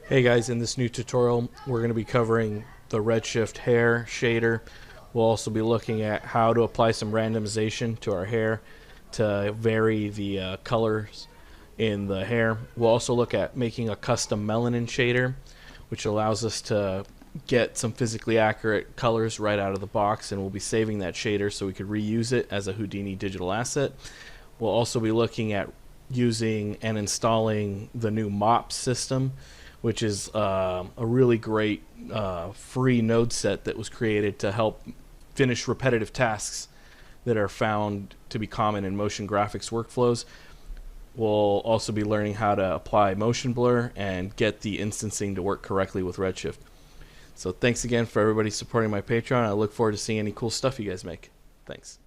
Hey guys, in this new tutorial we're going to be covering the Redshift Hair shader. We'll also be looking at how to apply some randomization to our hair to vary the colors in the hair. We'll also look at making a custom Melanin shader, which allows us to get some physically accurate colors right out of the box, and we'll be saving that shader so we could reuse it as a Houdini digital asset. We'll also be looking at using and installing the new MOPs system, which is a really great free node set that was created to help finish repetitive tasks that are found to be common in motion graphics workflows. We'll also be learning how to apply motion blur and get the instancing to work correctly with Redshift. So thanks again for everybody supporting my Patreon. I look forward to seeing any cool stuff you guys make. Thanks.